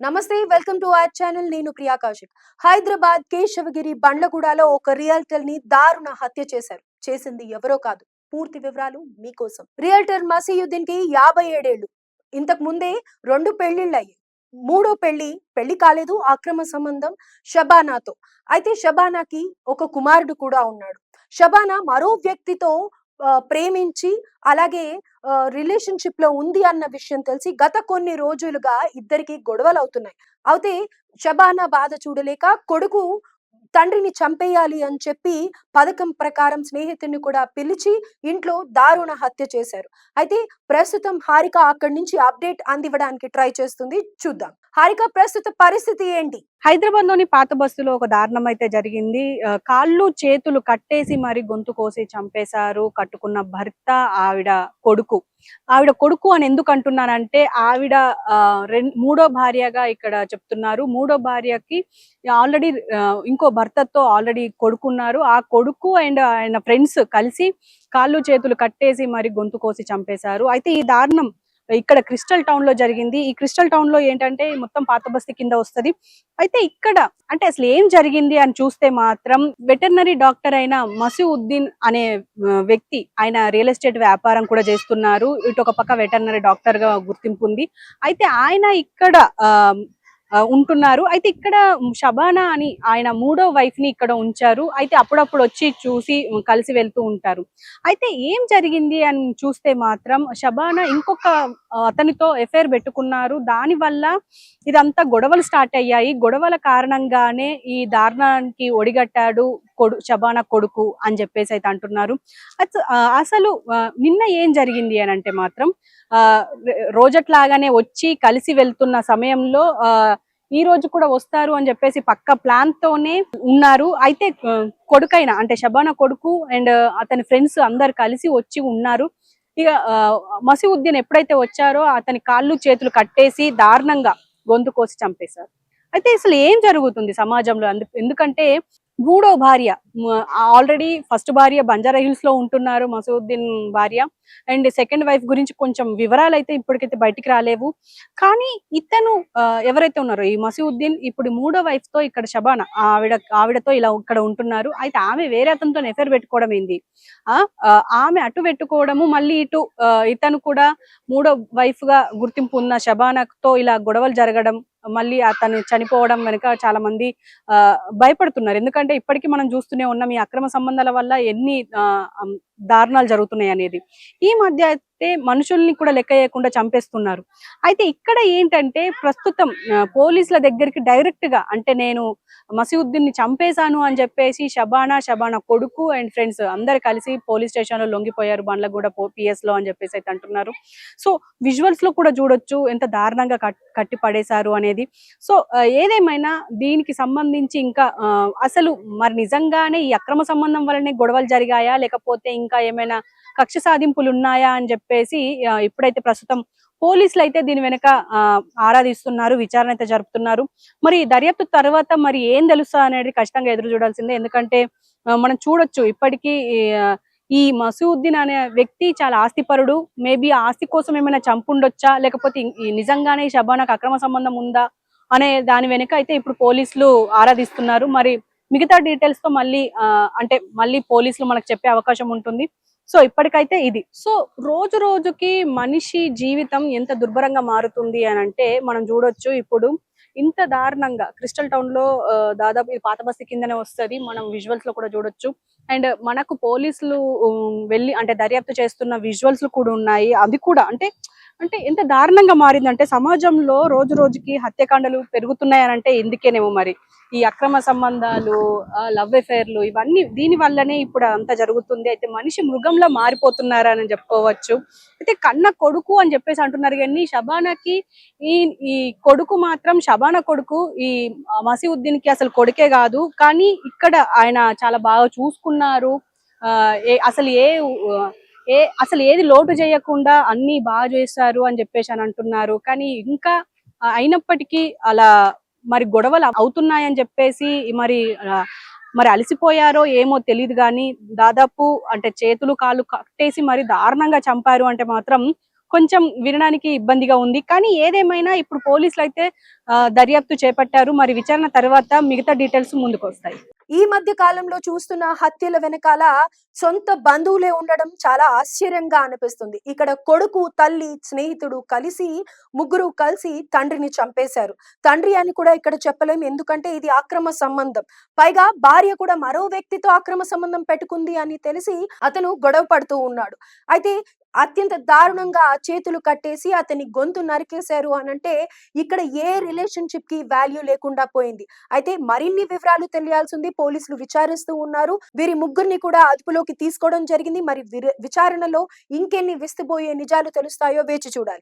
నమస్తే welcome to our channel. నేను ప్రియా కౌశిక్. హైదరాబాద్ కేశవగిరి బండ్లగూడలో ఒక రియల్టర్ ని దారుణ హత్య చేశారు. చేసింది ఎవరో కాదు. పూర్తి వివరాలు మీకోసం. రియల్టర్ మసీయుద్దీన్ కి 57 ఏళ్లు. ఇంతకు ముందే 2 పెళ్లిళ్ళయ్యాయి. మూడో పెళ్లి కాలేదు. అక్రమ సంబంధం షబానాతో. అయితే షబానాకి ఒక కుమారుడు కూడా ఉన్నాడు. షబానా మరో వ్యక్తితో ప్రేమించి అలాగే రిలేషన్షిప్ లో ఉంది అన్న విషయం తెలిసి గత కొన్ని రోజులుగా ఇద్దరికి గొడవలు అవుతున్నాయి. అయితే షబానా బాధ చూడలేక కొడుకు తండ్రిని చంపేయాలి అని చెప్పి పథకం ప్రకారం స్నేహితుడిని కూడా పిలిచి ఇంట్లో దారుణ హత్య చేశారు. అయితే ప్రస్తుతం హారిక అక్కడి నుంచి అప్డేట్ అందివ్వడానికి ట్రై చేస్తుంది. చూద్దాం హారిక ప్రస్తుత పరిస్థితి ఏంటి? హైదరాబాద్ లోని పాత బస్సులో ఒక దారుణం అయితే జరిగింది. కాళ్ళు చేతులు కట్టేసి మరి గొంతు కోసి చంపేశారు. కట్టుకున్న భర్త, ఆవిడ కొడుకు అని ఎందుకు అంటున్నానంటే ఆవిడ మూడో భార్యగా ఇక్కడ చెప్తున్నారు. మూడో భార్యకి ఆల్రెడీ ఇంకో భర్తతో ఆల్రెడీ కొడుకున్నారు. ఆ కొడుకు అండ్ ఆయన ఫ్రెండ్స్ కలిసి కాళ్ళు చేతులు కట్టేసి మరి గొంతు కోసి చంపేశారు. అయితే ఈ దారుణం ఇక్కడ క్రిస్టల్ టౌన్ లో జరిగింది. ఈ క్రిస్టల్ టౌన్ లో ఏంటంటే మొత్తం పాత బస్తీ కింద వస్తది. అయితే ఇక్కడ అంటే అసలు ఏం జరిగింది అని చూస్తే మాత్రం వెటర్నరీ డాక్టర్ అయిన మసీఉద్దీన్ అనే వ్యక్తి, ఆయన రియల్ ఎస్టేట్ వ్యాపారం కూడా చేస్తున్నారు. ఇటు ఒక పక్క వెటర్నరీ డాక్టర్ గా గుర్తింపు ఉంది. అయితే ఆయన ఇక్కడ ఉంటున్నారు. అయితే ఇక్కడ షబానా అని ఆయన మూడో వైఫ్ ని ఇక్కడ ఉంచారు. అయితే అప్పుడప్పుడు వచ్చి చూసి కలిసి వెళ్తూ ఉంటారు. అయితే ఏం జరిగింది అని చూస్తే మాత్రం షబానా ఇంకొక అతనితో ఎఫైర్ పెట్టుకున్నారు. దాని వల్ల ఇదంతా గొడవలు స్టార్ట్ అయ్యాయి. గొడవల కారణంగానే ఈ దారుణానికి ఒడిగట్టాడు షబానా కొడుకు అని చెప్పేసి అయితే అంటున్నారు. అసలు నిన్న ఏం జరిగింది అని అంటే మాత్రం రోజట్లాగానే వచ్చి కలిసి వెళ్తున్న సమయంలో ఈ రోజు కూడా వస్తారు అని చెప్పేసి పక్క ప్లాన్ తోనే ఉన్నారు. అయితే కొడుకైన అంటే షబానా కొడుకు అండ్ అతని ఫ్రెండ్స్ అందరు కలిసి వచ్చి ఉన్నారు. ఇక మసీఉద్దీన్ ఎప్పుడైతే వచ్చారో అతని కాళ్ళు చేతులు కట్టేసి దారుణంగా గొంతు కోసి చంపేశారు. అయితే అసలు ఏం జరుగుతుంది సమాజంలో? ఎందుకంటే మూడో భార్య, ఆల్రెడీ ఫస్ట్ భార్య బంజారా హిల్స్ లో ఉంటున్నారు మసీఉద్దీన్ భార్య, అండ్ సెకండ్ వైఫ్ గురించి కొంచెం వివరాలు అయితే ఇప్పటికైతే బయటికి రాలేవు. కానీ ఇతను ఎవరైతే ఉన్నారో ఈ మసీఉద్దీన్ ఇప్పుడు మూడో వైఫ్ తో ఇక్కడ షబానా ఆవిడతో ఇలా ఇక్కడ ఉంటున్నారు. అయితే ఆమె వేరే అతనితో ఎఫైర్ పెట్టుకోవడం ఏంది, ఆమె అటు పెట్టుకోవడము, మళ్ళీ ఇటు ఇతను కూడా మూడో వైఫ్ గా గుర్తింపు ఉన్న షబానాతో ఇలా గొడవలు జరగడం, మళ్ళీ అతను చనిపోవడం వెనుక చాలా మంది భయపడుతున్నారు. ఎందుకంటే ఇప్పటికీ మనం చూస్తూనే ఉన్నాం ఈ అక్రమ సంబంధాల వల్ల ఎన్ని దారుణాలు జరుగుతున్నాయి అనేది. ఈ మధ్య అయితే మనుషుల్ని కూడా లెక్క చేయకుండా చంపేస్తున్నారు. అయితే ఇక్కడ ఏంటంటే ప్రస్తుతం పోలీసుల దగ్గరికి డైరెక్ట్ గా అంటే నేను మసీఉద్దీన్ ని చంపేశాను అని చెప్పేసి షబానా కొడుకు అండ్ ఫ్రెండ్స్ అందరు కలిసి పోలీస్ స్టేషన్ లో లొంగిపోయారు, బండ్లగూడ పిఎస్ లో అని చెప్పేసి అయితే అంటున్నారు. సో విజువల్స్ లో కూడా చూడొచ్చు ఎంత దారుణంగా కట్టి పడేశారు అనేది. సో ఏదేమైనా దీనికి సంబంధించి ఇంకా అసలు మరి నిజంగానే ఈ అక్రమ సంబంధం వల్లనే గొడవలు జరిగాయా, లేకపోతే ఇంకా ఏమైనా కక్ష సాధింపులు ఉన్నాయా అని చెప్పేసి ఇప్పుడైతే ప్రస్తుతం పోలీసులు అయితే దీని వెనక ఆరాధిస్తున్నారు, విచారణ అయితే జరుపుతున్నారు. మరి దర్యాప్తు తర్వాత మరి ఏం తెలుస్తా అనేది ఖచ్చితంగా ఎదురు చూడాల్సిందే. ఎందుకంటే మనం చూడొచ్చు ఇప్పటికీ ఈ మసీఉద్దీన్ అనే వ్యక్తి చాలా ఆస్తిపరుడు. మేబీ ఆస్తి కోసం ఏమైనా చంపుండొచ్చా, లేకపోతే నిజంగానే షబానాకు అక్రమ సంబంధం ఉందా అనే దాని వెనుక అయితే ఇప్పుడు పోలీసులు ఆరాధిస్తున్నారు. మరి మిగతా డీటెయిల్స్ తో మళ్ళీ పోలీసులు మనకు చెప్పే అవకాశం ఉంటుంది. సో ఇప్పటికైతే ఇది. సో రోజు రోజుకి మనిషి జీవితం ఎంత దుర్భరంగా మారుతుంది అని అంటే మనం చూడొచ్చు. ఇప్పుడు ఇంత దారుణంగా క్రిస్టల్ టౌన్ లో దాదాపు ఇది పాత బస్తీ కిందనే వస్తుంది, మనం విజువల్స్ లో కూడా చూడొచ్చు. అండ్ మనకు పోలీసులు వెళ్ళి అంటే దర్యాప్తు చేస్తున్న విజువల్స్ కూడా ఉన్నాయి. అది కూడా అంటే ఎంత దారుణంగా మారిందంటే సమాజంలో రోజు రోజుకి హత్యాకాండలు పెరుగుతున్నాయనంటే ఎందుకేనేమో మరి ఈ అక్రమ సంబంధాలు, లవ్ అఫైర్లు ఇవన్నీ దీని వల్లనే ఇప్పుడు అంత జరుగుతుంది. అయితే మనిషి మృగంలో మారిపోతున్నారని చెప్పుకోవచ్చు. అయితే కన్న కొడుకు అని చెప్పేసి అంటున్నారు, కానీ షబానాకి ఈ కొడుకు మాత్రం షబానా కొడుకు ఈ మసీఉద్దీన్ కి అసలు కొడుకే కాదు. కానీ ఇక్కడ ఆయన చాలా బాగా చూసుకున్నారు. అసలు ఏది లోటు చేయకుండా అన్ని బాగా చేస్తారు అని చెప్పేసి అని అంటున్నారు. కానీ ఇంకా అయినప్పటికీ అలా మరి గొడవలు అవుతున్నాయని చెప్పేసి మరి అలసిపోయారో ఏమో తెలియదు. కానీ దాదాపు అంటే చేతులు కాళ్ళు కట్టేసి మరి దారుణంగా చంపారు అంటే మాత్రం కొంచెం వినడానికి ఇబ్బందిగా ఉంది. కానీ ఏదేమైనా ఇప్పుడు పోలీసులు అయితే దర్యాప్తు చేపట్టారు. మరి విచారణ తర్వాత మిగతా డీటెయిల్స్ ముందుకొస్తాయి. ఈ మధ్య కాలంలో చూస్తున్న హత్యల వెనకాల సొంత బంధువులే ఉండడం చాలా ఆశ్చర్యంగా అనిపిస్తుంది. ఇక్కడ కొడుకు, తల్లి, స్నేహితుడు ముగ్గురు కలిసి తండ్రిని చంపేశారు. తండ్రి అని కూడా ఇక్కడ చెప్పలేం, ఎందుకంటే ఇది అక్రమ సంబంధం. పైగా భార్య కూడా మరో వ్యక్తితో అక్రమ సంబంధం పెట్టుకుంది అని తెలిసి అతను గొడవ పడుతూ ఉన్నాడు. అయితే అత్యంత దారుణంగా చేతులు కట్టేసి అతని గొంతు నరికేశారు అనంటే ఇక్కడ ఏ రిలేషన్షిప్ కి వాల్యూ లేకుండా పోయింది. అయితే మరిన్ని వివరాలు తెలియాల్సింది, పోలీసులు విచారిస్తూ ఉన్నారు. వీరి ముగ్గురిని కూడా అదుపులోకి తీసుకోవడం జరిగింది. మరి విచారణలో ఇంకెన్ని విస్తుబోయే నిజాలు తెలుస్తాయో వేచి చూడాలి.